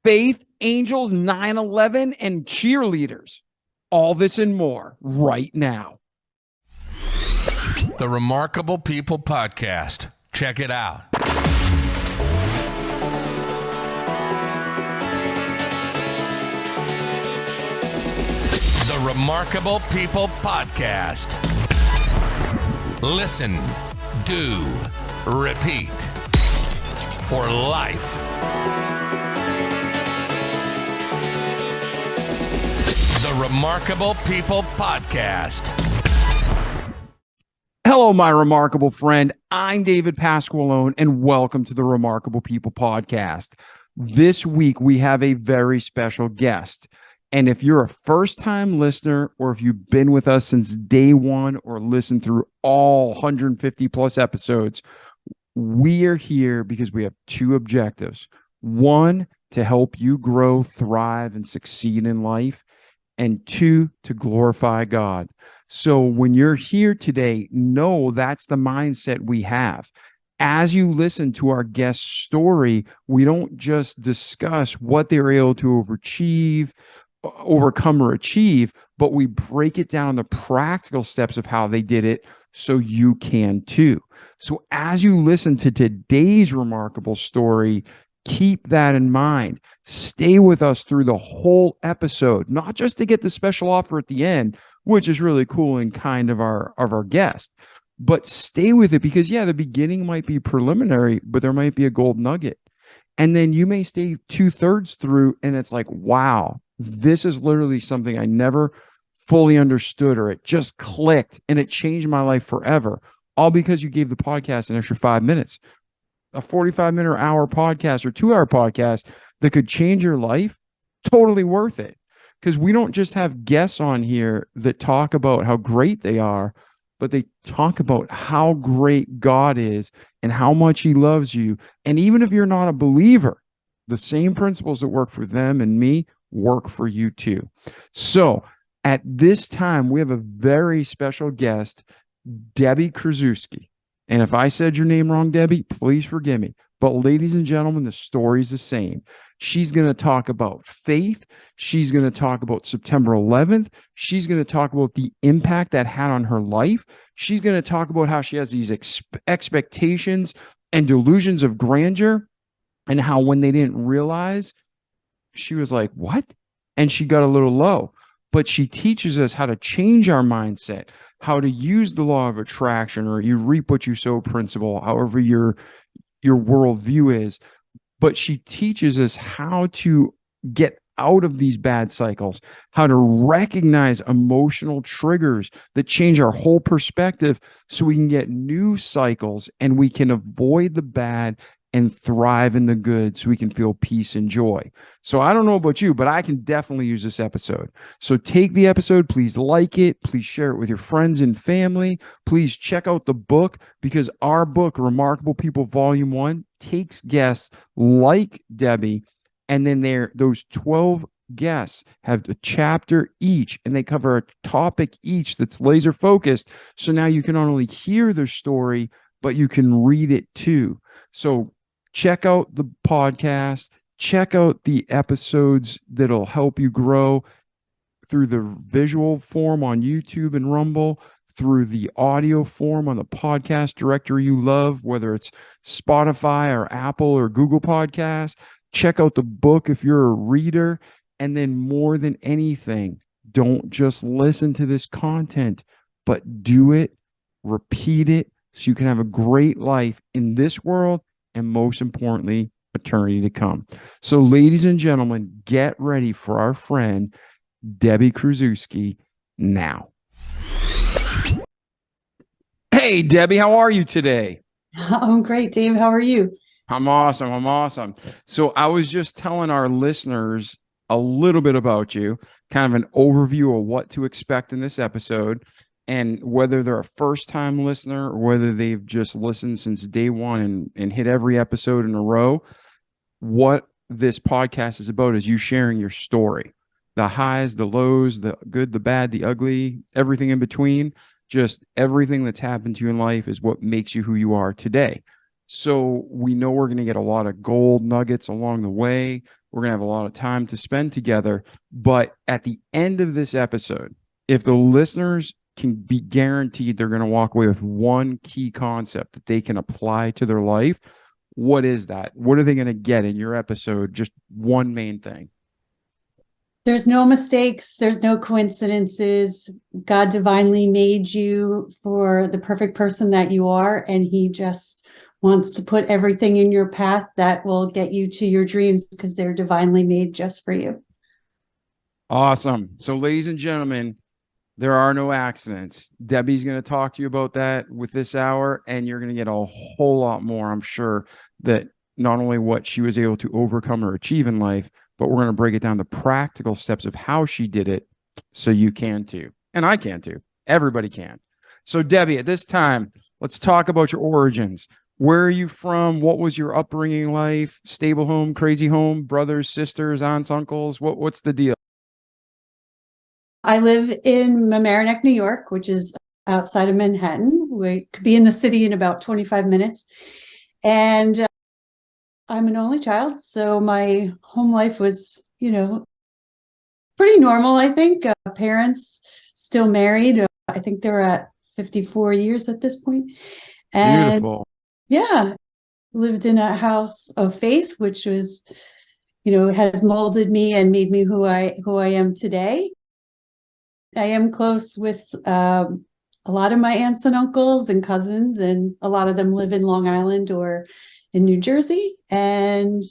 faith, angels, 9/11, and cheerleaders. All this and more right now. The Remarkable People Podcast. Check it out. The Remarkable People Podcast. Listen, do, repeat. For life. The Remarkable People Podcast. Hello, my remarkable friend. I'm David Pasqualone, and welcome to the Remarkable People Podcast. This week, we have a very special guest. And if you're a first-time listener, or if you've been with us since day one or listened through all 150-plus episodes, we are here because we have two objectives. One, to help you grow, thrive, and succeed in life. And two, to glorify God. So when you're here today, know that's the mindset we have. As you listen to our guest story, we don't just discuss what they were able to overcome or achieve, but we break it down the practical steps of how they did it so you can too. So as you listen to today's remarkable story, keep that in mind. Stay with us through the whole episode, not just to get the special offer at the end, which is really cool and kind of our guest, but stay with it because, the beginning might be preliminary, but there might be a gold nugget. And then you may stay 2/3 through and it's like, wow, this is literally something I never fully understood, or it just clicked and it changed my life forever. All because you gave the podcast an extra 5 minutes. A 45-minute or hour podcast or 2-hour podcast that could change your life, totally worth it. Because we don't just have guests on here that talk about how great they are, but they talk about how great God is and how much he loves you. And even if you're not a believer, the same principles that work for them and me work for you too. So at this time, we have a very special guest, Debby Kruszewski. And if I said your name wrong, Debbie, please forgive me. But ladies and gentlemen, the story's the same. She's going to talk about faith. She's going to talk about September 11th. She's going to talk about the impact that had on her life. She's going to talk about how she has these expectations and delusions of grandeur, and how when they didn't realize, she was like, what? And she got a little low. But she teaches us how to change our mindset, how to use the law of attraction, or you reap what you sow principle, however your worldview is. But she teaches us how to get out of these bad cycles, how to recognize emotional triggers that change our whole perspective so we can get new cycles and we can avoid the bad and thrive in the good so we can feel peace and joy. So I don't know about you, but I can definitely use this episode. So take the episode, please like it, please share it with your friends and family. Please check out the book, because our book, Remarkable People Volume 1, takes guests like Debbie, and then those 12 guests have a chapter each, and they cover a topic each that's laser focused. So now you can not only hear their story, but you can read it too. So check out the podcast, check out the episodes that'll help you grow through the visual form on YouTube and Rumble, through the audio form on the podcast directory you love, whether it's Spotify or Apple or Google Podcasts. Check out the book if you're a reader. And then more than anything, don't just listen to this content, but do it, repeat it, so you can have a great life in this world, and most importantly, eternity to come. So ladies and gentlemen, get ready for our friend, Debby Kruszewski, now. Hey, Debbie, how are you today? I'm great, Dave. How are you? I'm awesome. So I was just telling our listeners a little bit about you, kind of an overview of what to expect in this episode. And whether they're a first-time listener or whether they've just listened since day one and hit every episode in a row, what this podcast is about is you sharing your story. The highs, the lows, the good, the bad, the ugly, everything in between. Just everything that's happened to you in life is what makes you who you are today. So we know we're going to get a lot of gold nuggets along the way. We're going to have a lot of time to spend together. But at the end of this episode, if the listeners can be guaranteed they're going to walk away with one key concept that they can apply to their life, what is that? What are they going to get in your episode? Just one main thing. There's no mistakes. There's no coincidences. God divinely made you for the perfect person that you are. And he just wants to put everything in your path that will get you to your dreams because they're divinely made just for you. Awesome. So, ladies and gentlemen, there are no accidents. Debbie's going to talk to you about that with this hour, and you're going to get a whole lot more, I'm sure, that not only what she was able to overcome or achieve in life, but we're going to break it down the practical steps of how she did it so you can too. And I can too. Everybody can. So, Debbie, at this time, let's talk about your origins. Where are you from? What was your upbringing life? Stable home, crazy home, brothers, sisters, aunts, uncles? What's the deal? I live in Mamaroneck, New York, which is outside of Manhattan. We could be in the city in about 25 minutes. And I'm an only child, so my home life was, pretty normal, I think. Parents still married. I think they're at 54 years at this point. And Beautiful. yeah, lived in a house of faith, which was, has molded me and made me who I am today. I am close with a lot of my aunts and uncles and cousins, and a lot of them live in Long Island or in New Jersey. And,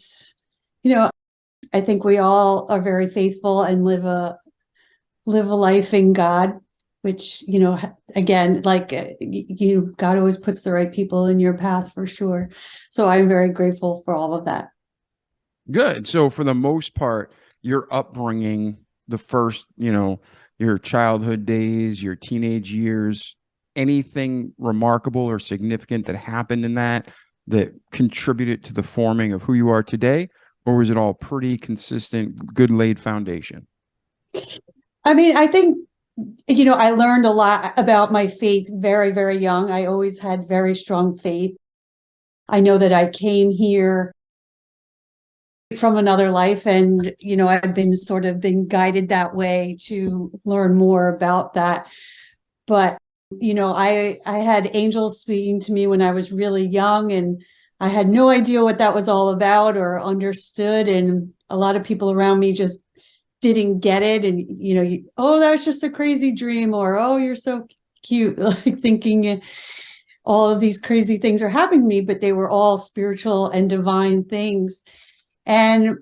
I think we all are very faithful and live a life in God, which, again, like God always puts the right people in your path for sure. So I'm very grateful for all of that. Good. So for the most part, your upbringing, the first, your childhood days, your teenage years, anything remarkable or significant that happened in that contributed to the forming of who you are today? Or was it all pretty consistent, good laid foundation? I mean, I think, I learned a lot about my faith very, very young. I always had very strong faith. I know that I came here from another life, and, I've been guided that way to learn more about that. But, I had angels speaking to me when I was really young, and I had no idea what that was all about or understood. And a lot of people around me just didn't get it. And, oh, that was just a crazy dream, or, oh, you're so cute, like thinking all of these crazy things are happening to me, but they were all spiritual and divine things. And,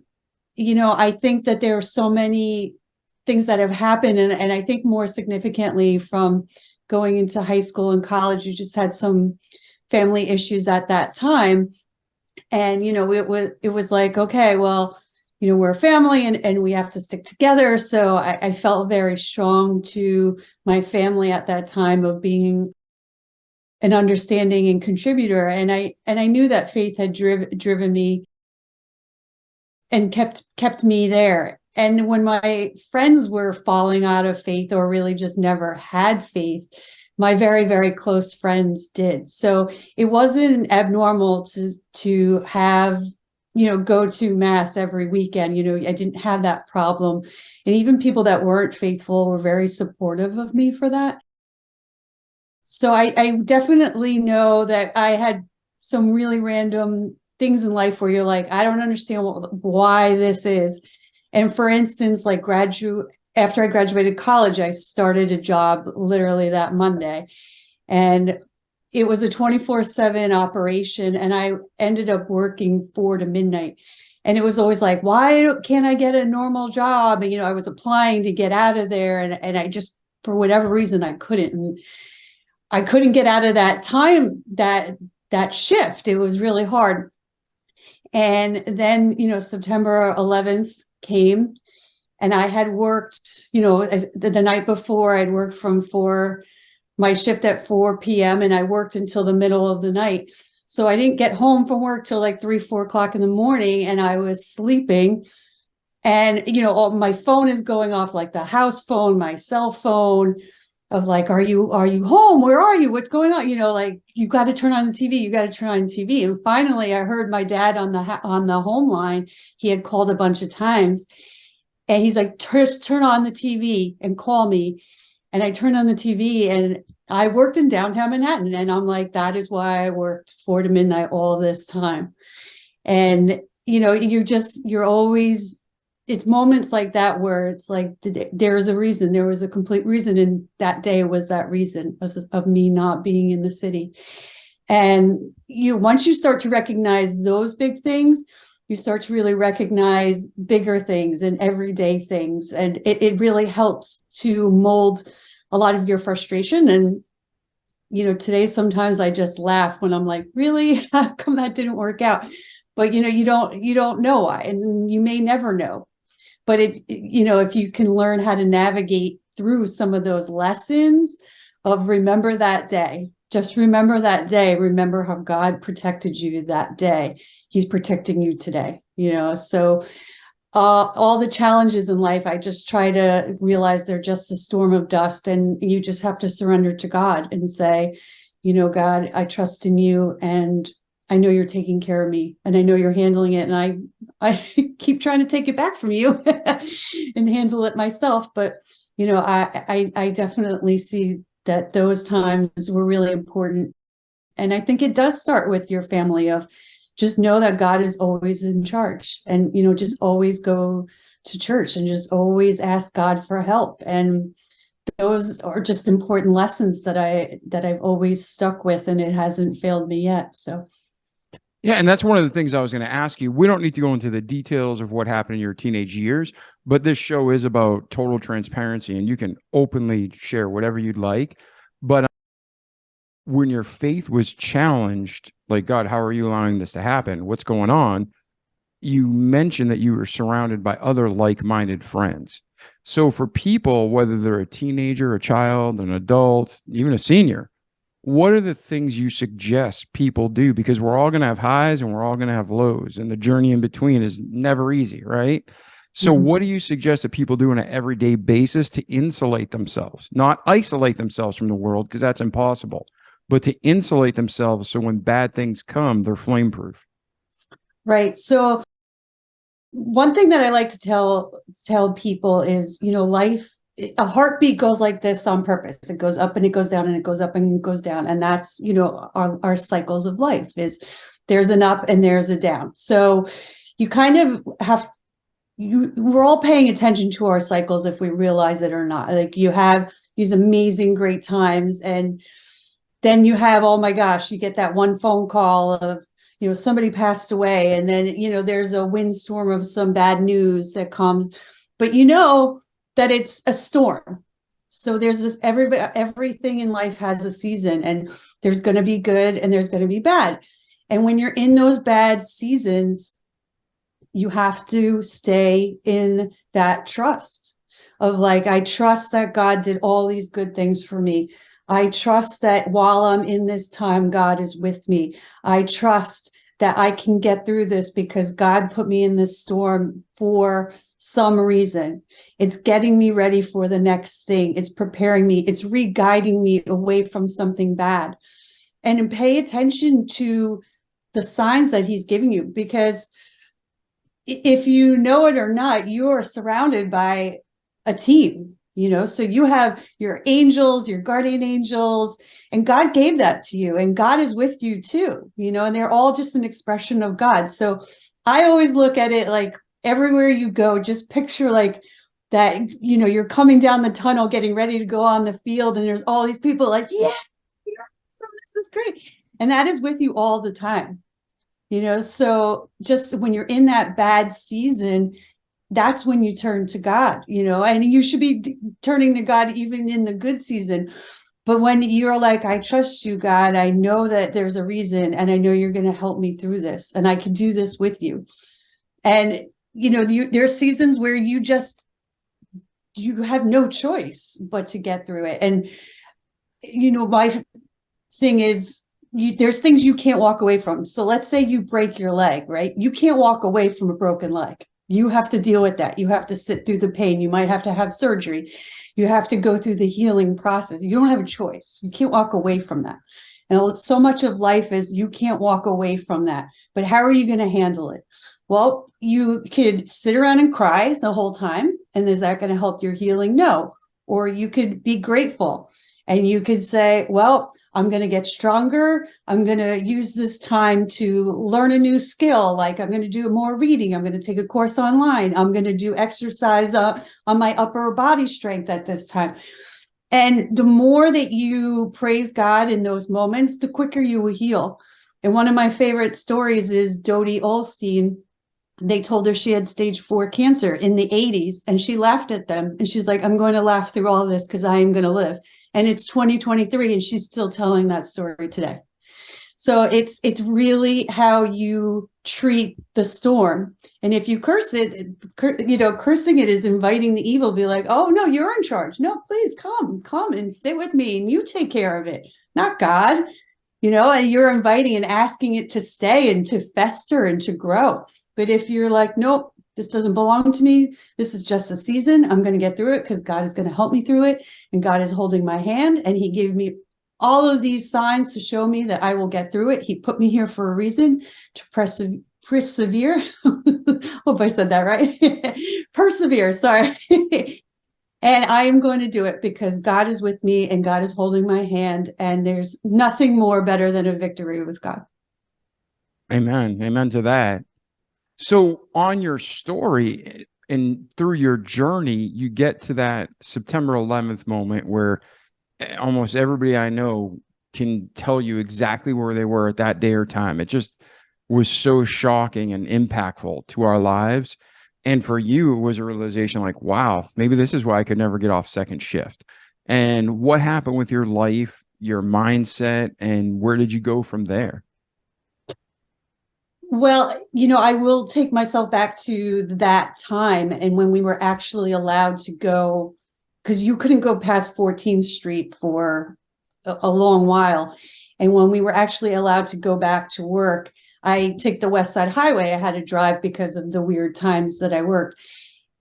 I think that there are so many things that have happened. And I think more significantly from going into high school and college, you just had some family issues at that time. And, it was like, okay, well, we're a family and we have to stick together. So I felt very strong to my family at that time of being an understanding and contributor. And I knew that faith had driven me and kept me there. And when my friends were falling out of faith or really just never had faith, my very, very close friends did. So it wasn't abnormal to have, go to mass every weekend. I didn't have that problem. And even people that weren't faithful were very supportive of me for that. So I definitely know that I had some really random things in life where you're like, I don't understand why this is. And for instance, like after I graduated college, I started a job literally that Monday, and it was a 24/7 operation. And I ended up working 4 to midnight. And it was always like, why can't I get a normal job? And, I was applying to get out of there. And I just, for whatever reason, I couldn't. And I couldn't get out of that time, that shift. It was really hard. And then, September 11th came, and I had worked, the night before I'd worked my shift at 4 p.m. and I worked until the middle of the night. So I didn't get home from work till like 3-4 o'clock in the morning, and I was sleeping. And, my phone is going off, like the house phone, my cell phone, of like, are you home? Where are you? What's going on? Like, you got to turn on the TV. You got to turn on the TV. And finally, I heard my dad on the home line. He had called a bunch of times, and he's like, just turn on the TV and call me. And I turned on the TV, and I worked in downtown Manhattan. And I'm like, that is why I worked 4 to midnight all this time. And, you're always, it's moments like that where it's like, there's a reason, there was a complete reason. And that day was that reason of me not being in the city. And once you start to recognize those big things, you start to really recognize bigger things and everyday things. And it really helps to mold a lot of your frustration. And, today, sometimes I just laugh when I'm like, really, how come that didn't work out? But, you don't know why, and you may never know. But if you can learn how to navigate through some of those lessons of remember that day, just remember that day, remember how God protected you that day. He's protecting you today, so all the challenges in life, I just try to realize they're just a storm of dust, and you just have to surrender to God and say, God, I trust in you, and I know you're taking care of me, and I know you're handling it. And I keep trying to take it back from you and handle it myself. But, I definitely see that those times were really important. And I think it does start with your family of just know that God is always in charge, and, just always go to church and just always ask God for help. And those are just important lessons that I've always stuck with, and it hasn't failed me yet. So. Yeah, and that's one of the things I was going to ask you. We don't need to go into the details of what happened in your teenage years, but this show is about total transparency, and you can openly share whatever you'd like. But when your faith was challenged, like, God, how are you allowing this to happen? What's going on? You mentioned that you were surrounded by other like-minded friends. So for people, whether they're a teenager, a child, an adult, even a senior, what are the things you suggest people do? Because we're all going to have highs and we're all going to have lows, and the journey in between is never easy, right? So what do you suggest that people do on an everyday basis to insulate themselves, not isolate themselves from the world, because that's impossible, but to insulate themselves so when bad things come, they're flame-proof? Right. So one thing that I like to tell people is, life, a heartbeat goes like this on purpose. It goes up and it goes down, and it goes up and it goes down. And that's, our cycles of life is there's an up and there's a down. So you kind of we're all paying attention to our cycles if we realize it or not. Like, you have these amazing, great times, and then you have, oh my gosh, you get that one phone call of, somebody passed away, and then, there's a windstorm of some bad news that comes, but that it's a storm. So there's this, everything in life has a season, and there's going to be good and there's going to be bad. And when you're in those bad seasons, you have to stay in that trust of like, I trust that God did all these good things for me. I trust that while I'm in this time, God is with me. I trust that I can get through this because God put me in this storm for some reason. It's getting me ready for the next thing. It's preparing me. It's re-guiding me away from something bad. And pay attention to the signs that he's giving you, because if you know it or not, you are surrounded by a team. So you have your angels, your guardian angels, and God gave that to you, and God is with you too, and they're all just an expression of God. So I always look at it like, everywhere you go, just picture like that, you're coming down the tunnel, getting ready to go on the field, and there's all these people like, yeah, this is great. And that is with you all the time, so just when you're in that bad season, that's when you turn to God, and you should be turning to God even in the good season. But when you're like, I trust you, God, I know that there's a reason, and I know you're going to help me through this, and I can do this with you. And, there's seasons where you have no choice but to get through it. And, my thing is, there's things you can't walk away from. So let's say you break your leg, right? You can't walk away from a broken leg. You have to deal with that. You have to sit through the pain. You might have to have surgery. You have to go through the healing process. You don't have a choice. You can't walk away from that. And so much of life is you can't walk away from that. But how are you going to handle it? Well, you could sit around and cry the whole time. And is that going to help your healing? No. Or you could be grateful and you could say, well, I'm going to get stronger. I'm going to use this time to learn a new skill. Like I'm going to do more reading. I'm going to take a course online. I'm going to do exercise on my upper body strength at this time. And the more that you praise God in those moments, the quicker you will heal. And one of my favorite stories is Dodie Olstein. They told her she had stage 4 cancer in the 80s, and she laughed at them. And she's like, I'm going to laugh through all of this because I am going to live. And it's 2023, and she's still telling that story today. So it's really how you treat the storm. And if you curse it, cursing it is inviting the evil, be like, oh, no, you're in charge. No, please come and sit with me and you take care of it, not God. And you're inviting and asking it to stay and to fester and to grow. But if you're like, nope, this doesn't belong to me. This is just a season. I'm going to get through it because God is going to help me through it. And God is holding my hand. And he gave me all of these signs to show me that I will get through it. He put me here for a reason, to persevere. Hope I said that right. Persevere. Sorry. And I am going to do it because God is with me and God is holding my hand. And there's nothing more better than a victory with God. Amen. Amen to that. So on your story and through your journey, you get to that September 11th moment where almost everybody I know can tell you exactly where they were at that day or time. It just was so shocking and impactful to our lives. And for you, it was a realization like, wow, maybe this is why I could never get off second shift. And what happened with your life, your mindset, and where did you go from there? Well, I will take myself back to that time and when we were actually allowed to go, because you couldn't go past 14th Street for a long while. And when we were actually allowed to go back to work, I took the West Side Highway. I had to drive because of the weird times that I worked.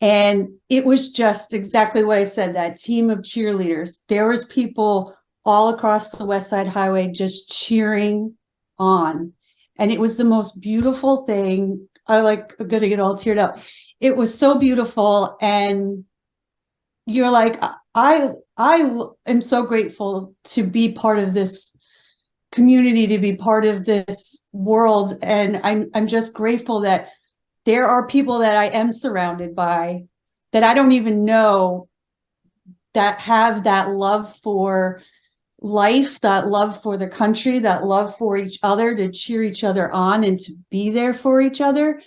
And it was just exactly what I said, that team of cheerleaders. There was people all across the West Side Highway just cheering on. And it was the most beautiful thing. I'm going to get all teared up. It was so beautiful. And you're like, I am so grateful to be part of this community, to be part of this world. And I'm just grateful that there are people that I am surrounded by that I don't even know that have that love for life, that love for the country, that love for each other, to cheer each other on and to be there for each other.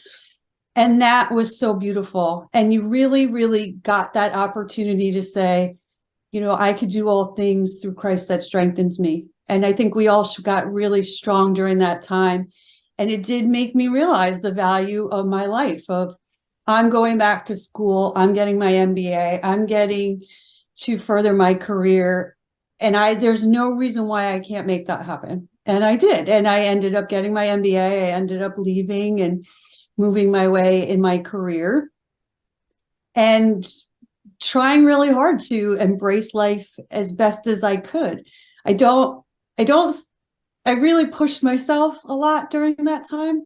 And that was so beautiful. And you really, really got that opportunity to say, I could do all things through Christ that strengthens me. And I think we all got really strong during that time. And it did make me realize the value of my life, of I'm going back to school, I'm getting my MBA, I'm getting to further my career. And there's no reason why I can't make that happen. And I did. And I ended up getting my MBA. I ended up leaving and moving my way in my career and trying really hard to embrace life as best as I could. I really pushed myself a lot during that time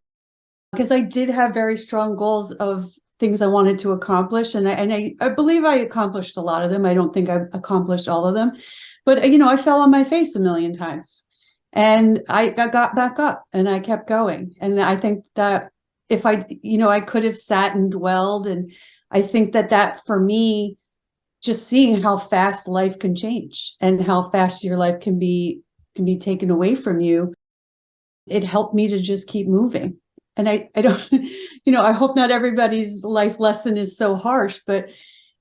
because I did have very strong goals of things I wanted to accomplish. And I believe I accomplished a lot of them. I don't think I accomplished all of them, but I fell on my face a million times and I got back up and I kept going. And I think that if I could have sat and dwelled, and I think that for me, just seeing how fast life can change and how fast your life can be taken away from you, it helped me to just keep moving. And I don't, I hope not everybody's life lesson is so harsh, but,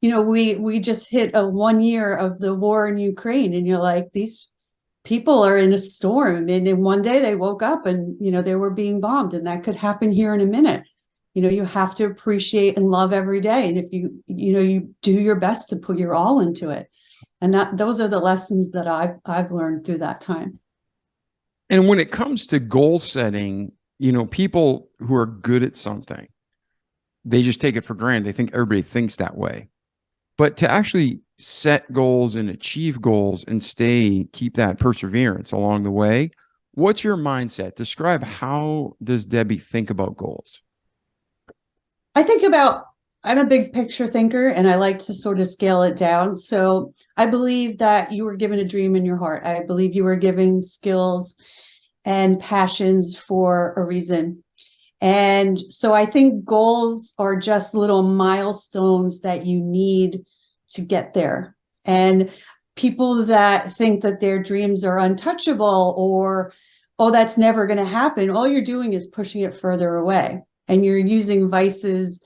we just hit a 1 year of the war in Ukraine, and you're like, these people are in a storm. And then one day they woke up and, they were being bombed, and that could happen here in a minute. You have to appreciate and love every day. And if you do your best to put your all into it. And those are the lessons that I've learned through that time. And when it comes to goal setting, people who are good at something, They just take it for granted. They think everybody thinks that way. But to actually set goals and achieve goals and keep that perseverance along the way, what's your mindset? Describe, how does Debbie think about goals? I'm a big picture thinker, and I like to sort of scale it down. So I believe that you were given a dream in your heart. I believe you were given skills and passions for a reason. And so I think goals are just little milestones that you need to get there. And people that think that their dreams are untouchable, or, oh, that's never going to happen, all you're doing is pushing it further away. And you're using vices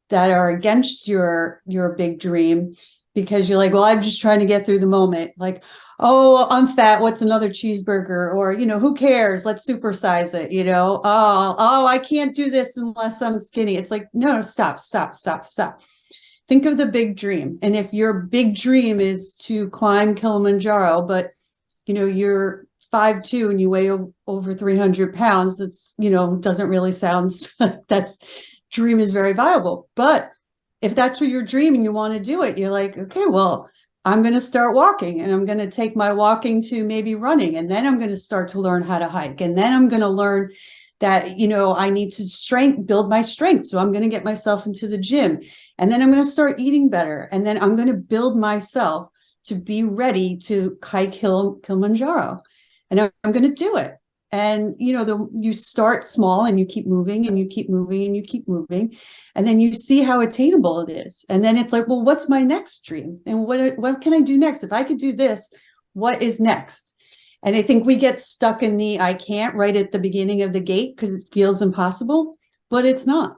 that are against your big dream, because you're like, well, I'm just trying to get through the moment. Like, oh, I'm fat, what's another cheeseburger? Or, who cares? Let's supersize it. Oh, I can't do this unless I'm skinny. It's like, no, stop. Think of the big dream. And if your big dream is to climb Kilimanjaro, but you're 5'2" and you weigh over 300 pounds, that's, doesn't really sound that's dream is very viable. But if that's what you're dreaming, you want to do it, you're like, okay, well, I'm going to start walking, and I'm going to take my walking to maybe running. And then I'm going to start to learn how to hike. And then I'm going to learn that, I need to build my strength. So I'm going to get myself into the gym, and then I'm going to start eating better. And then I'm going to build myself to be ready to hike Kilimanjaro. And I'm going to do it. And, you start small, and you keep moving, and you keep moving, and you keep moving. And then you see how attainable it is. And then it's like, well, what's my next dream? And what can I do next? If I could do this, what is next? And I think we get stuck in the I can't right at the beginning of the gate, because it feels impossible, but it's not.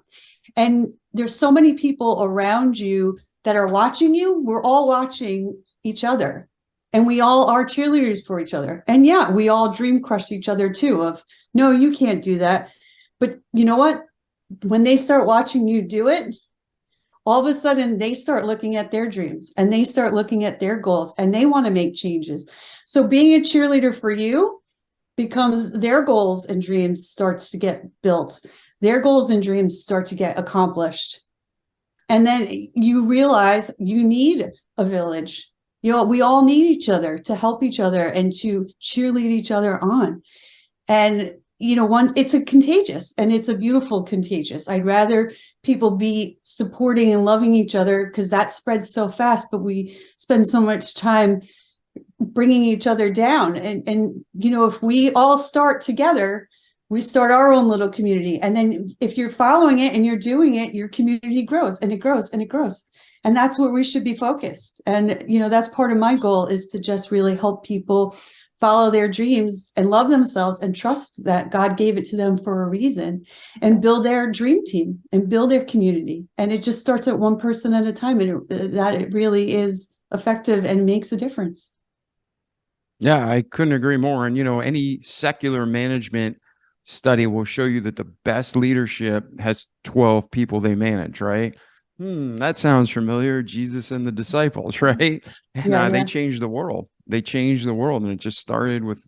And there's so many people around you that are watching you. We're all watching each other. And we all are cheerleaders for each other. And yeah, we all dream crush each other too, of, no, you can't do that. But you know what? When they start watching you do it, all of a sudden they start looking at their dreams, and they start looking at their goals, and they want to make changes. So being a cheerleader for you becomes their goals and dreams starts to get built. Their goals and dreams start to get accomplished. And then you realize you need a village. We all need each other to help each other and to cheerlead each other on. And, it's a contagious, and it's a beautiful contagious. I'd rather people be supporting and loving each other, because that spreads so fast, but we spend so much time bringing each other down. And if we all start together, we start our own little community. And then if you're following it and you're doing it, your community grows, and it grows, and it grows. And that's where we should be focused. And, that's part of my goal, is to just really help people follow their dreams and love themselves and trust that God gave it to them for a reason, and build their dream team and build their community. And it just starts at one person at a time. And it really is effective and makes a difference. Yeah, I couldn't agree more. And, any secular management study will show you that the best leadership has 12 people they manage, right? That sounds familiar. Jesus and the disciples, right? And they changed the world. They changed the world. And it just started with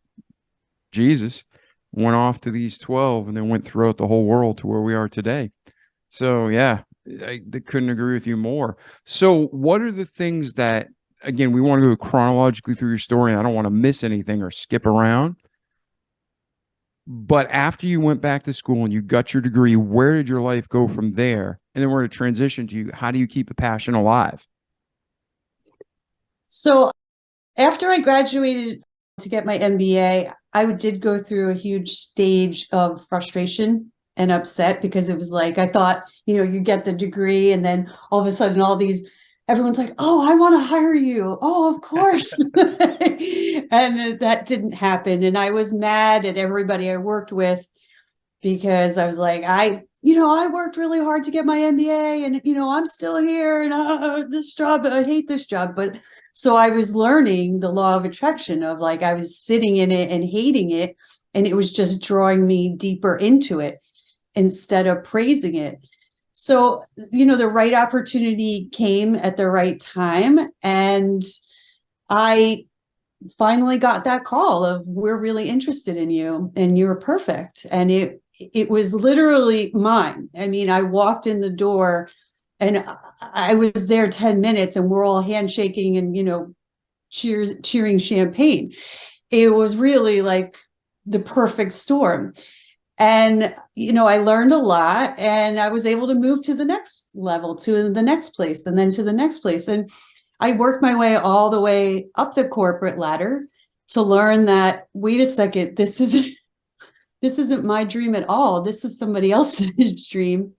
Jesus, went off to these 12, and then went throughout the whole world to where we are today. So, yeah, I couldn't agree with you more. So what are the things that, again, we want to go chronologically through your story, and I don't want to miss anything or skip around. But after you went back to school and you got your degree, where did your life go from there? And then we're going to transition to how do you keep the passion alive? So after I graduated to get my MBA, I did go through a huge stage of frustration and upset, because it was like, I thought, you get the degree, and then all of a sudden everyone's like, oh, I want to hire you. Oh, of course. And that didn't happen. And I was mad at everybody I worked with, because I was like, I worked really hard to get my MBA, and, I'm still here, and this job, I hate this job. But so I was learning the law of attraction of, like, I was sitting in it and hating it, and it was just drawing me deeper into it instead of praising it. So, the right opportunity came at the right time, and I finally got that call of, we're really interested in you, and you're perfect. And it was literally mine. I mean, I walked in the door and I was there 10 minutes and we're all handshaking and, cheering champagne. It was really like the perfect storm. And, I learned a lot and I was able to move to the next level, to the next place, and then to the next place. And I worked my way all the way up the corporate ladder to learn that, wait a second, this isn't my dream at all. This is somebody else's dream.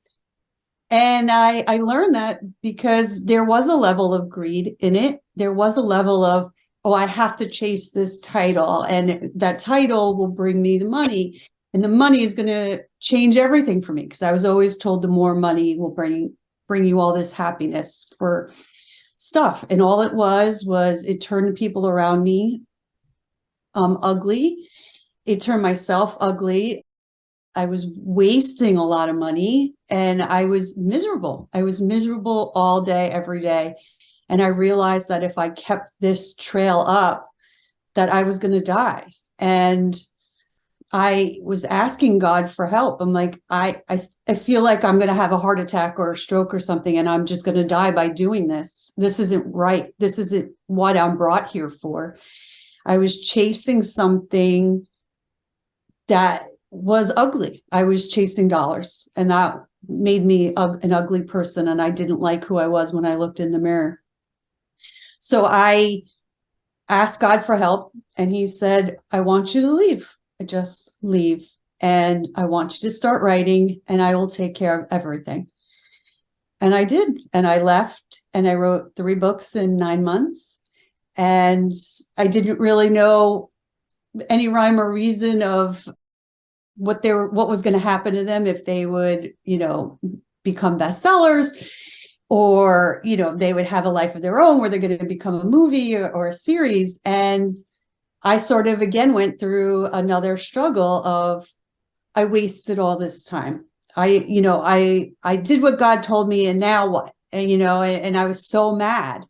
And I learned that because there was a level of greed in it. There was a level of, oh, I have to chase this title, and that title will bring me the money. And the money is going to change everything for me, because I was always told the more money will bring you all this happiness for stuff. And all it was it turned people around me ugly. It turned myself ugly. I was wasting a lot of money and I was miserable. I was miserable all day, every day. And I realized that if I kept this trail up, that I was going to die. And I was asking God for help. I'm like, I feel like I'm going to have a heart attack or a stroke or something, and I'm just going to die by doing this. This isn't right. This isn't what I'm brought here for. I was chasing something that was ugly. I was chasing dollars, and that made me an ugly person. And I didn't like who I was when I looked in the mirror. So I asked God for help, and he said, I want you to leave. Just leave. And I want you to start writing, and I will take care of everything. And I did. And I left, and I wrote 3 books in 9 months. And I didn't really know any rhyme or reason of what was going to happen to them, if they would, become bestsellers, or, they would have a life of their own where they're going to become a movie or a series. And I sort of again went through another struggle of, I wasted all this time. I did what God told me, and now what? And, and I was so mad.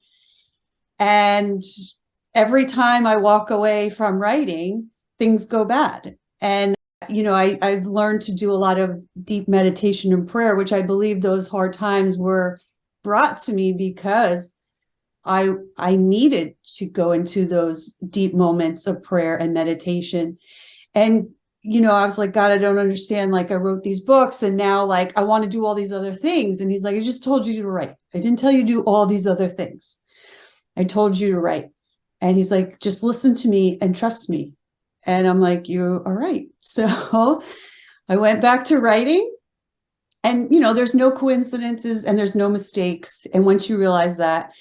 And every time I walk away from writing, things go bad. And, I've learned to do a lot of deep meditation and prayer, which I believe those hard times were brought to me because I needed to go into those deep moments of prayer and meditation. And, I was like, God, I don't understand. Like, I wrote these books, and now, like, I want to do all these other things. And he's like, I just told you to write. I didn't tell you to do all these other things. I told you to write. And he's like, just listen to me and trust me. And I'm like, you're all right. So I went back to writing. And, there's no coincidences and there's no mistakes. And once you realize that,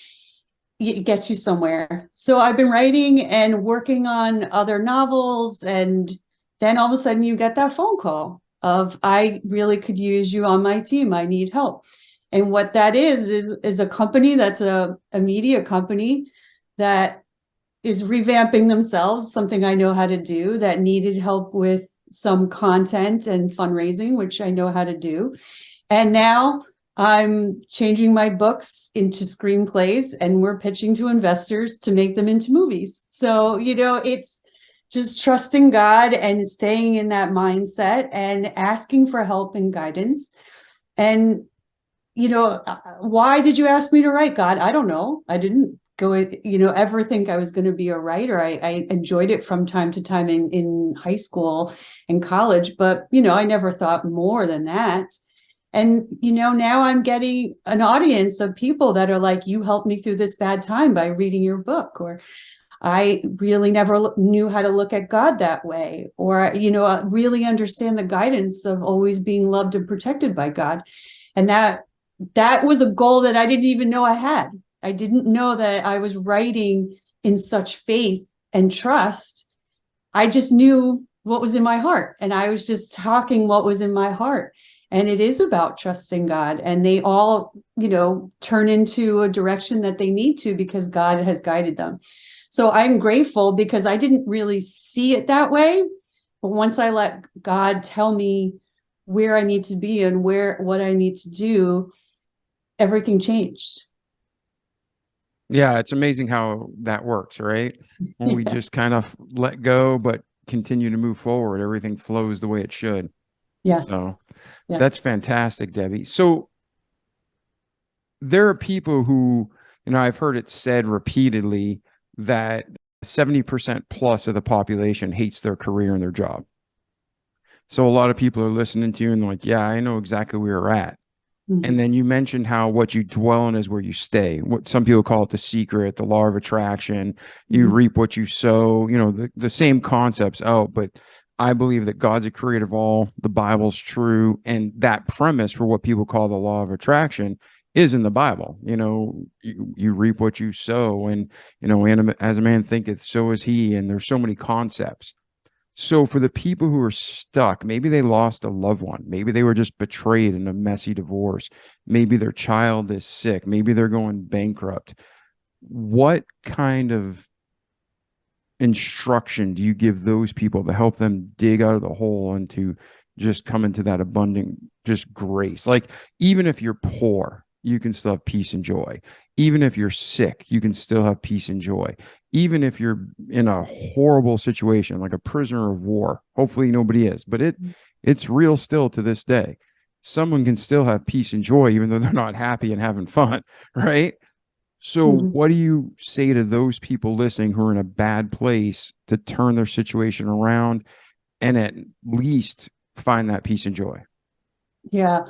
it gets you somewhere. So I've been writing and working on other novels. And then all of a sudden you get that phone call of, I really could use you on my team. I need help. And what that is a company that's a media company that is revamping themselves, something I know how to do, that needed help with some content and fundraising, which I know how to do. And now I'm changing my books into screenplays, and we're pitching to investors to make them into movies. So, it's just trusting God and staying in that mindset and asking for help and guidance. And, why did you ask me to write, God? I don't know. I didn't go, ever think I was going to be a writer. I enjoyed it from time to time in high school and college, but, I never thought more than that. And, now I'm getting an audience of people that are like, you helped me through this bad time by reading your book, or I really never knew how to look at God that way, or, really understand the guidance of always being loved and protected by God. And that was a goal that I didn't even know I had. I didn't know that I was writing in such faith and trust. I just knew what was in my heart, and I was just talking what was in my heart. And it is about trusting God, and they all, turn into a direction that they need to, because God has guided them. So I'm grateful, because I didn't really see it that way. But once I let God tell me where I need to be and what I need to do, everything changed. Yeah, it's amazing how that works, right? When we just kind of let go, but continue to move forward, everything flows the way it should. Yes. So Yes. that's fantastic, Debbie. So there are people who, I've heard it said repeatedly that 70% plus of the population hates their career and their job. So a lot of people are listening to you and they're like, yeah, I know exactly where you're at. And Mhm. then you mentioned how what you dwell on is where you stay. What some people call it the secret, the law of attraction. You Mhm. reap what you sow, the same concepts out. But I believe that God's a creator of all, the Bible's true. And that premise for what people call the law of attraction is in the Bible. You reap what you sow. And, as a man thinketh, so is he. And there's so many concepts. So for the people who are stuck, maybe they lost a loved one, maybe they were just betrayed in a messy divorce, maybe their child is sick, maybe they're going bankrupt. What kind of instruction do you give those people to help them dig out of the hole and to just come into that abundant just grace? Like, even if you're poor, you can still have peace and joy. Even if you're sick, you can still have peace and joy. Even if you're in a horrible situation like a prisoner of war, hopefully nobody is, but it's real still to this day. Someone can still have peace and joy even though they're not happy and having fun, right? So, Mhm. what do you say to those people listening who are in a bad place to turn their situation around and at least find that peace and joy? Yeah.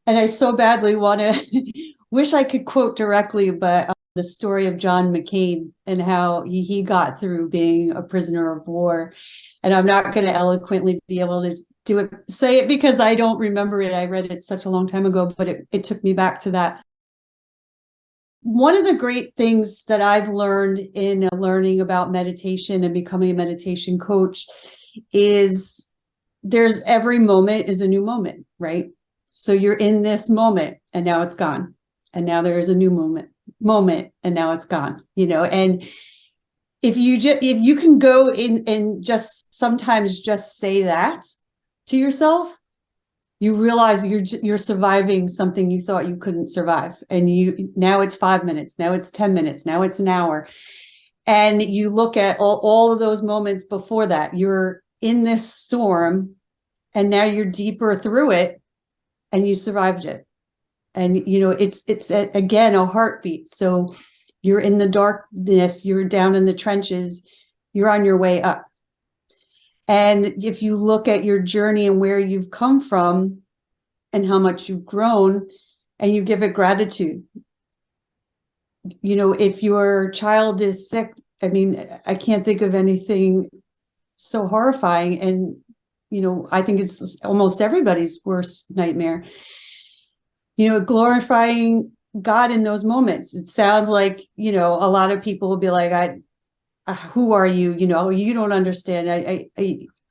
And I so badly want to wish I could quote directly, but the story of John McCain and how he got through being a prisoner of war. And I'm not going to eloquently be able to say it because I don't remember it. I read it such a long time ago, but it took me back to that. One of the great things that I've learned in learning about meditation and becoming a meditation coach is there's every moment is a new moment, right? So you're in this moment and now it's gone. And now there is a new moment and now it's gone, and if you can go in and just sometimes just say that to yourself, you realize you're surviving something you thought you couldn't survive. And now it's 5 minutes, now it's 10 minutes, now it's an hour. And you look at all of those moments before that, you're in this storm and now you're deeper through it and you survived it. And it's again a heartbeat. So you're in the darkness, you're down in the trenches, you're on your way up. And if you look at your journey and where you've come from and how much you've grown, and you give it gratitude, if your child is sick, I mean, I can't think of anything so horrifying. And I think it's almost everybody's worst nightmare. Glorifying God in those moments. It sounds like, a lot of people will be like, who are you? You don't understand.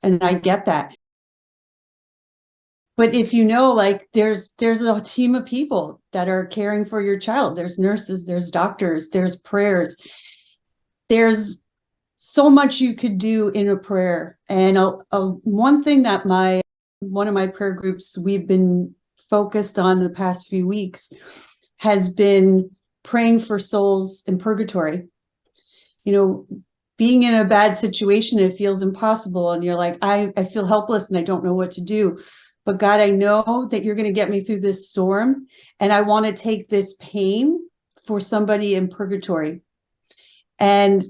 And I get that. But if like there's a team of people that are caring for your child, there's nurses, there's doctors, there's prayers. There's so much you could do in a prayer. And one thing that one of my prayer groups we've been focused on the past few weeks has been praying for souls in purgatory. Being in a bad situation, it feels impossible. And you're like, I feel helpless and I don't know what to do. But God, I know that you're going to get me through this storm. And I want to take this pain for somebody in purgatory. And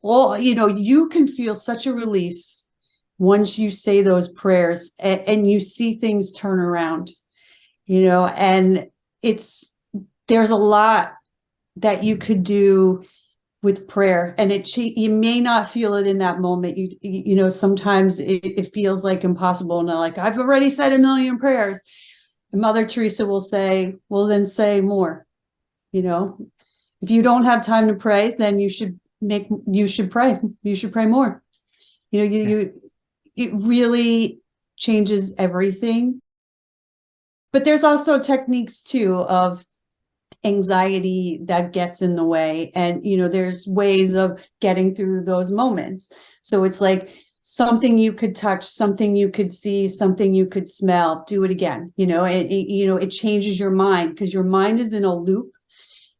you can feel such a release once you say those prayers and you see things turn around, and there's a lot that you could do with prayer. And you may not feel it in that moment. Sometimes it feels like impossible. And like, I've already said 1,000,000 prayers. And Mother Teresa will say, well, then say more. If you don't have time to pray, then you should pray. You should pray more. It really changes everything. But there's also techniques too of anxiety that gets in the way. And, there's ways of getting through those moments. So it's like something you could touch, something you could see, something you could smell, do it again. It changes your mind because your mind is in a loop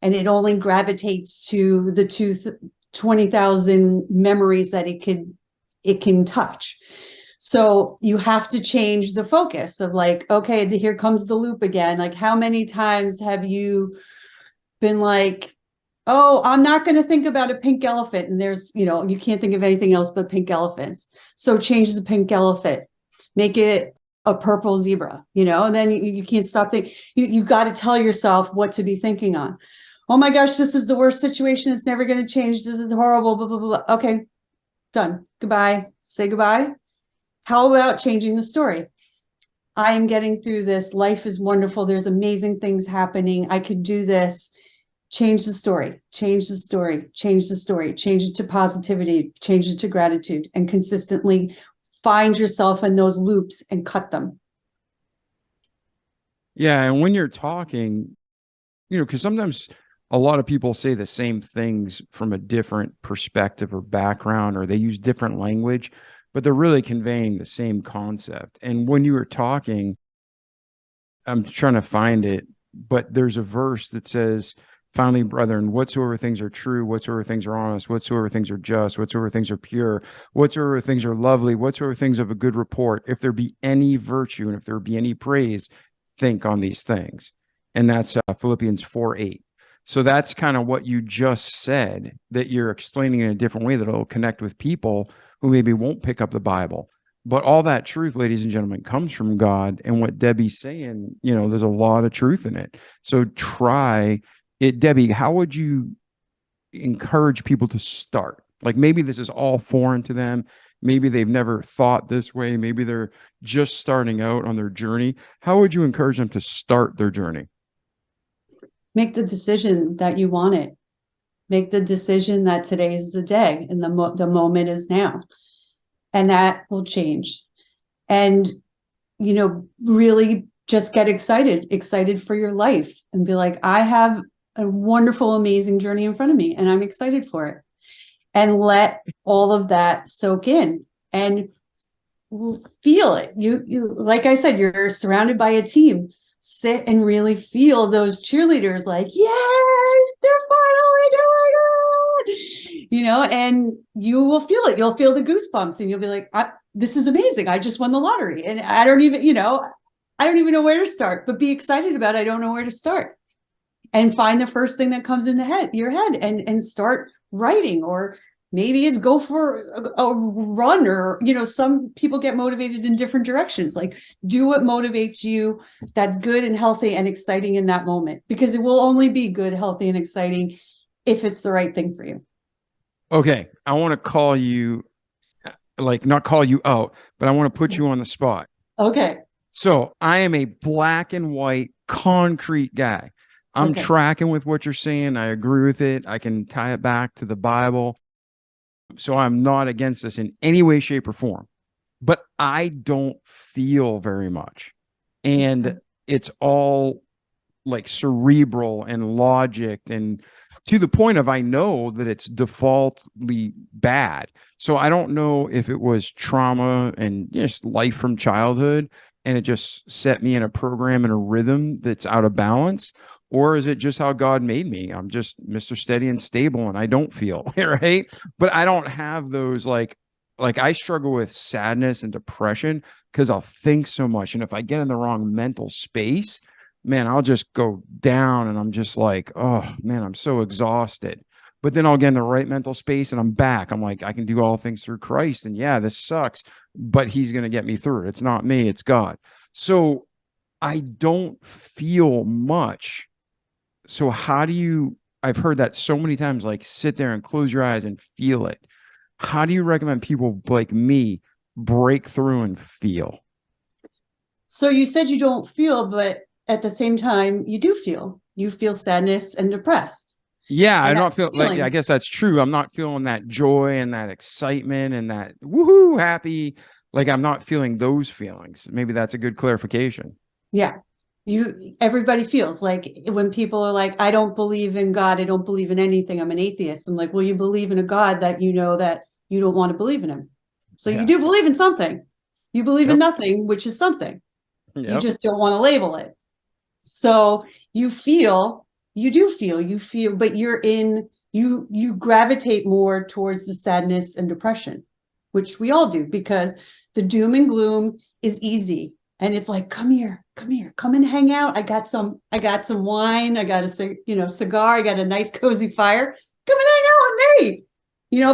and it only gravitates to the 20,000 memories that it can touch. So you have to change the focus of like, okay, here comes the loop again. Like, how many times have you been like, oh, I'm not going to think about a pink elephant. And there's, you can't think of anything else but pink elephants. So change the pink elephant, make it a purple zebra, and then you can't stop thinking. You got to tell yourself what to be thinking on. Oh my gosh, this is the worst situation. It's never going to change. This is horrible. Blah, blah, blah. Okay, done. Goodbye. Say goodbye. How about changing the story? I am getting through this. Life is wonderful. There's amazing things happening. I could do this. Change the story, change the story, change the story, change it to positivity, change it to gratitude, and consistently find yourself in those loops and cut them. Yeah. And when you're talking, because sometimes a lot of people say the same things from a different perspective or background, or they use different language, but they're really conveying the same concept. And when you were talking, I'm trying to find it, but there's a verse that says, finally, brethren, whatsoever things are true, whatsoever things are honest, whatsoever things are just, whatsoever things are pure, whatsoever things are lovely, whatsoever things of a good report, if there be any virtue and if there be any praise, think on these things. And that's Philippians 4:8. So that's kind of what you just said, that you're explaining in a different way that it'll connect with people who maybe won't pick up the Bible. But all that truth, ladies and gentlemen, comes from God. And what Debbie's saying, there's a lot of truth in it. So try it. Debbie, how would you encourage people to start? Like, maybe this is all foreign to them. Maybe they've never thought this way. Maybe they're just starting out on their journey. How would you encourage them to start their journey? Make the decision that you want it. Make the decision that today is the day and the moment is now. And that will change. And, really just get excited for your life and be like, I have a wonderful, amazing journey in front of me and I'm excited for it. And let all of that soak in and feel it. You like I said, you're surrounded by a team. Sit and really feel those cheerleaders like, yes, they're finally doing it, and you will feel it. You'll feel the goosebumps and you'll be like, this is amazing. I just won the lottery. And I don't even know where to start, but be excited about it. I don't know where to start. And find the first thing that comes in your head and start writing, or maybe it's go for a run, or, some people get motivated in different directions. Like, do what motivates you, that's good and healthy and exciting in that moment, because it will only be good, healthy, and exciting if it's the right thing for you. Okay. I want to call you, not call you out, but I want to put you on the spot. Okay. So I am a black and white concrete guy. I'm tracking with what you're saying. I agree with it. I can tie it back to the Bible. So I'm not against this in any way, shape, or form. But I don't feel very much. And it's all like cerebral and logic, and to the point of I know that it's defaultly bad. So I don't know if it was trauma and just life from childhood, and it just set me in a program and a rhythm that's out of balance. Or is it just how God made me? I'm just Mr. Steady and Stable and I don't feel, right? But I don't have those like I struggle with sadness and depression because I'll think so much. And if I get in the wrong mental space, man, I'll just go down and I'm just like, oh man, I'm so exhausted. But then I'll get in the right mental space and I'm back. I'm like, I can do all things through Christ. And yeah, this sucks, but he's going to get me through it. It's not me, it's God. So I don't feel much. So how do you, I've heard that so many times, like sit there and close your eyes and feel it. How do you recommend people like me break through and feel? So you said you don't feel, but at the same time, you do feel. You feel sadness and depressed. Yeah, I don't feel like, I guess that's true. I'm not feeling that joy and that excitement and that woohoo happy. Like I'm not feeling those feelings. Maybe that's a good clarification. Yeah. Everybody feels like when people are like, I don't believe in God, I don't believe in anything, I'm an atheist. I'm like, well, you believe in a God that you know that you don't want to believe in him. So you do believe in something. You believe in nothing, which is something. You just don't want to label it. So you do feel, but you gravitate more towards the sadness and depression, which we all do, because The doom and gloom is easy. And it's like, come here, come and hang out. I got some wine. I got a, cigar. I got a nice cozy fire. Come and hang out with me.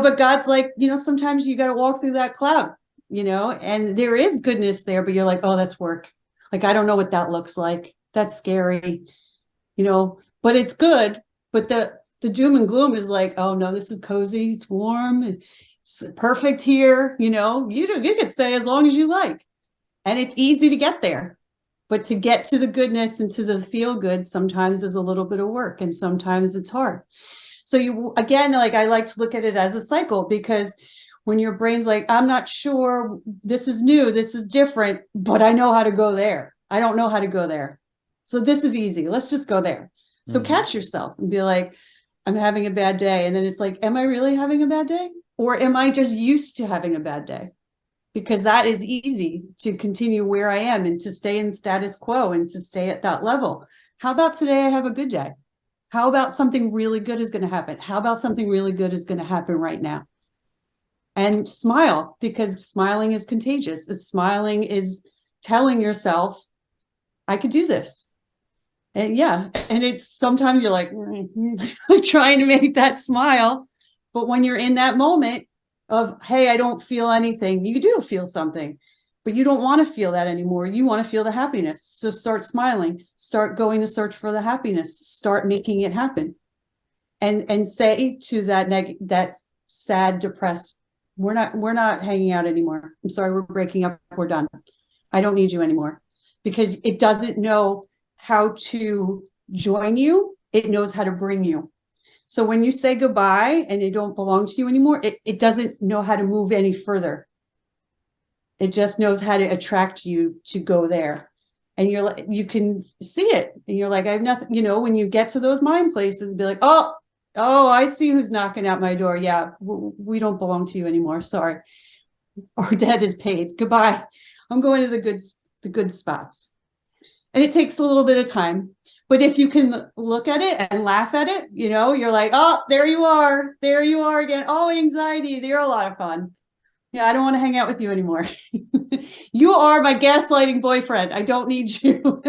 But God's like, sometimes you got to walk through that cloud, and there is goodness there, but you're like, oh, that's work. Like, I don't know what that looks like. That's scary, but it's good. But the doom and gloom is like, oh no, this is cozy. It's warm. It's perfect here. You can stay as long as you like. And it's easy to get there. But to get to the goodness and to the feel good, sometimes is a little bit of work, and sometimes it's hard. So again, like, I like to look at it as a cycle, because when your brain's like, I'm not sure, this is new, this is different, but I know how to go there. I don't know how to go there. So this is easy. Let's just go there. So catch yourself and be like, I'm having a bad day. And then it's like, am I really having a bad day? Or am I just used to having a bad day? Because that is easy to continue where I am and to stay in status quo and to stay at that level. How about today I have a good day? How about something really good is going to happen? How about something really good is going to happen right now? And smile, because smiling is contagious. Smiling is telling yourself, I could do this. And and it's sometimes you're like, trying to make that smile. But when you're in that moment of, hey, I don't feel anything, you do feel something, but you don't want to feel that anymore. You want to feel the happiness. So start smiling, start going to search for the happiness, start making it happen. And say to that sad, depressed, we're not hanging out anymore. I'm sorry, we're breaking up. We're done. I don't need you anymore, because it doesn't know how to join you. It knows how to bring you. So when you say goodbye and they don't belong to you anymore, it doesn't know how to move any further. It just knows how to attract you to go there. And you can see it. And you're like, I have nothing, when you get to those mind places, be like, oh, I see who's knocking at my door. Yeah, we don't belong to you anymore. Sorry. Our debt is paid. Goodbye. I'm going to the good spots. And it takes a little bit of time. But if you can look at it and laugh at it, you're like, oh, there you are. There you are again. Oh, anxiety. They're a lot of fun. Yeah, I don't want to hang out with you anymore. You are my gaslighting boyfriend. I don't need you.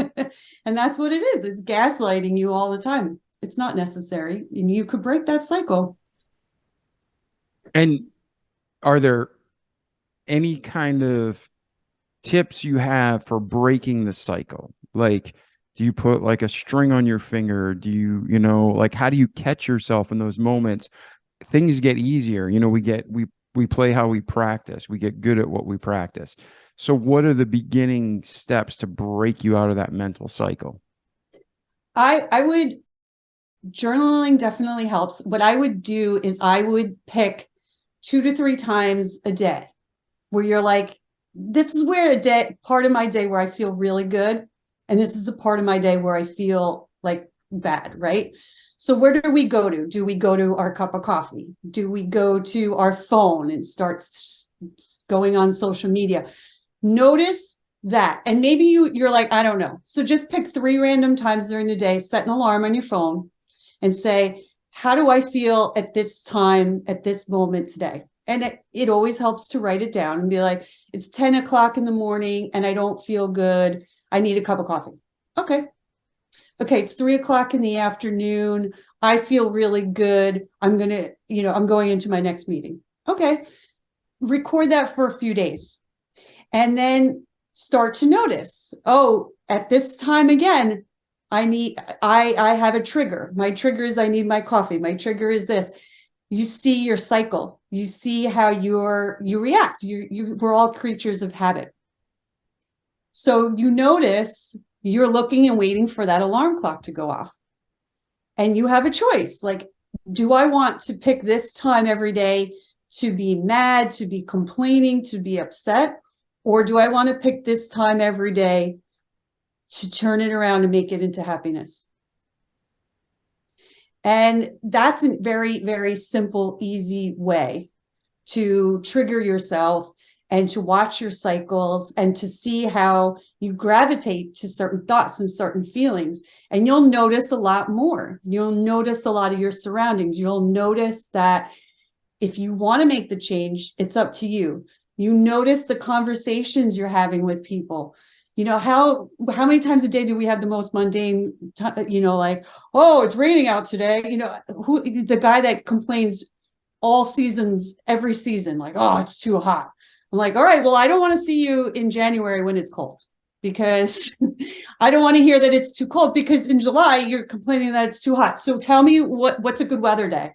And that's what it is. It's gaslighting you all the time. It's not necessary. And you could break that cycle. And are there any kind of tips you have for breaking the cycle? Like, do you put like a string on your finger? Do you, like, how do you catch yourself in those moments? Things get easier. We play how we practice. We get good at what we practice. So what are the beginning steps to break you out of that mental cycle? Journaling definitely helps. What I would do is I would pick 2 to 3 times a day where you're like, this is where part of my day where I feel really good. And this is a part of my day where I feel like bad, right? So where do we go to? Do we go to our cup of coffee? Do we go to our phone and start going on social media? Notice that. And maybe you're like, I don't know. So just pick 3 random times during the day, set an alarm on your phone and say, how do I feel at this time, at this moment today? And it always helps to write it down and be like, it's 10 o'clock in the morning and I don't feel good. I need a cup of coffee. Okay, it's 3 o'clock in the afternoon. I feel really good. I'm going into my next meeting. Okay, record that for a few days and then start to notice, oh, at this time again, I have a trigger. My trigger is I need my coffee. My trigger is this. You see your cycle. You see how you react. We're all creatures of habit. So you notice you're looking and waiting for that alarm clock to go off. And you have a choice. Like, do I want to pick this time every day to be mad, to be complaining, to be upset? Or do I want to pick this time every day to turn it around and make it into happiness? And that's a very, very simple, easy way to trigger yourself and to watch your cycles and to see how you gravitate to certain thoughts and certain feelings. And you'll notice a lot more. You'll notice a lot of your surroundings. You'll notice that if you want to make the change, it's up to you. You notice the conversations you're having with people. How many times a day do we have the most mundane, like, oh, it's raining out today. Who the guy that complains all seasons, every season, like, oh, it's too hot. I'm like, all right, well, I don't want to see you in January when it's cold, because I don't want to hear that it's too cold, because in July you're complaining that it's too hot. So tell me what's a good weather day.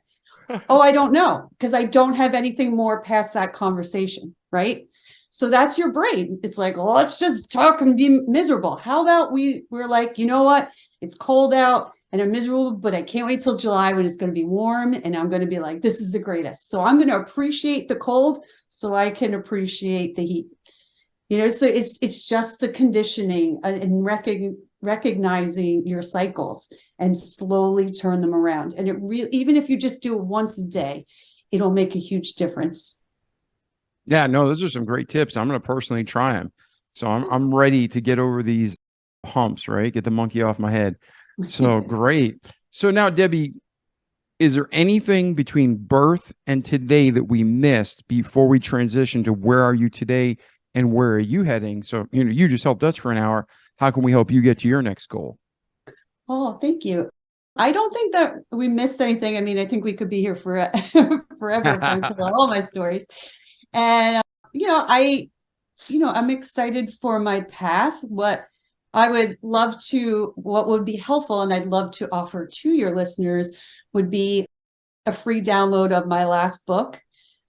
Oh, I don't know, because I don't have anything more past that conversation, right? So that's your brain. It's like, well, let's just talk and be miserable. How about we're like, you know what? It's cold out and I'm miserable, but I can't wait till July when it's going to be warm, and I'm going to be like, this is the greatest. So I'm going to appreciate the cold so I can appreciate the heat. So it's just the conditioning and recognizing your cycles and slowly turn them around. And even if you just do it once a day, it'll make a huge difference. Yeah, no, those are some great tips. I'm going to personally try them. So I'm ready to get over these humps, right? Get the monkey off my head. So great. So now, Debbie, is there anything between birth and today that we missed before we transition to where are you today and where are you heading? So, you just helped us for an hour. How can we help you get to your next goal? Oh, thank you. I don't think that we missed anything. I mean, I think we could be here forever if I tell all my stories. And, I'm excited for my path. What would be helpful, and I'd love to offer to your listeners, would be a free download of my last book.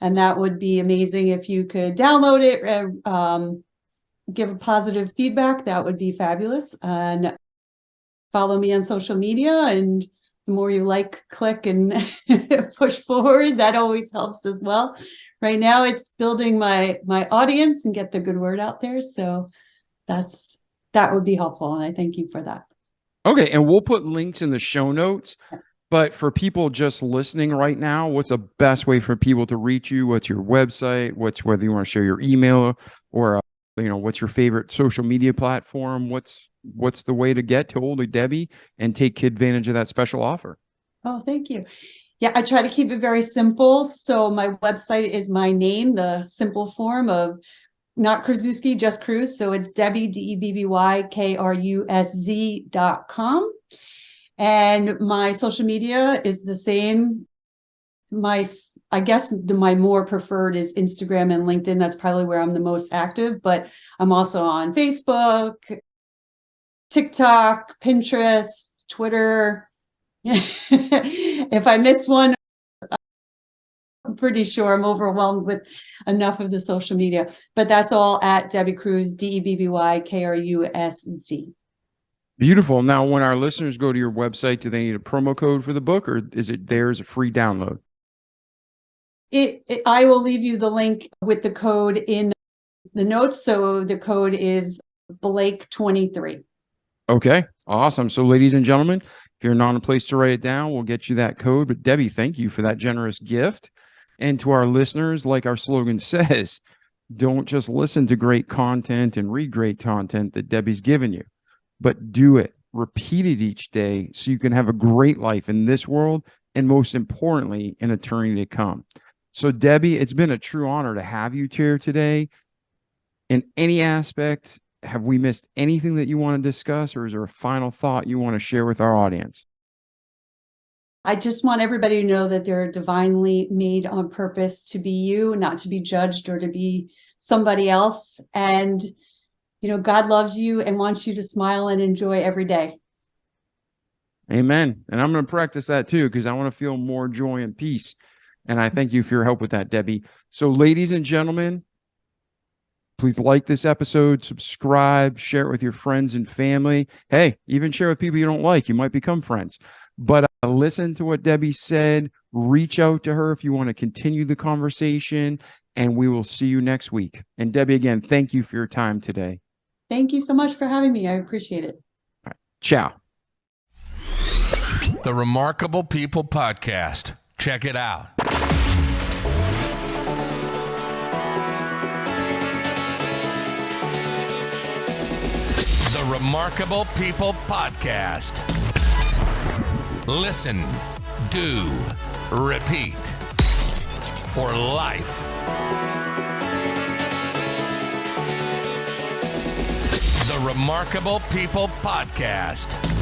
And that would be amazing if you could download it and give a positive feedback. That would be fabulous. And follow me on social media. And the more you click and push forward, that always helps as well. Right now, it's building my audience and get the good word out there. So that would be helpful. And I thank you for that. Okay. And we'll put links in the show notes. But for people just listening right now, what's the best way for people to reach you? What's your website? Whether you want to share your email or, what's your favorite social media platform? What's the way to get to hold of Debbie and take advantage of that special offer? Oh, thank you. Yeah, I try to keep it very simple. So my website is my name, the simple form of not Kruszewski, just Cruz. So it's Debby, DebbyKruszz.com. And my social media is the same. My more preferred is Instagram and LinkedIn. That's probably where I'm the most active, but I'm also on Facebook, TikTok, Pinterest, Twitter. If I miss one, I'm pretty sure I'm overwhelmed with enough of the social media, but that's all at Debby Kruz, DebbyKruszz. Beautiful. Now, when our listeners go to your website, do they need a promo code for the book, or is it there as a free download? I will leave you the link with the code in the notes. So the code is Blake23. Okay, awesome. So, ladies and gentlemen, if you're not in a place to write it down, we'll get you that code. But Debbie, thank you for that generous gift. And to our listeners, like our slogan says, don't just listen to great content and read great content that Debbie's given you, but do it. Repeat it each day so you can have a great life in this world and, most importantly, in eternity to come. So, Debbie, it's been a true honor to have you here today. In any aspect, have we missed anything that you want to discuss, or is there a final thought you want to share with our audience? I just want everybody to know that they're divinely made on purpose to be you, not to be judged or to be somebody else. And, God loves you and wants you to smile and enjoy every day. Amen. And I'm going to practice that too, because I want to feel more joy and peace. And I thank you for your help with that, Debbie. So, ladies and gentlemen, please like this episode, subscribe, share it with your friends and family. Hey, even share with people you don't like. You might become friends. But listen to what Debbie said. Reach out to her if you want to continue the conversation. And we will see you next week. And Debbie, again, thank you for your time today. Thank you so much for having me. I appreciate it. All right. Ciao. The Remarkable People Podcast. Check it out. The Remarkable People Podcast. Listen, do, repeat. For life. The Remarkable People Podcast.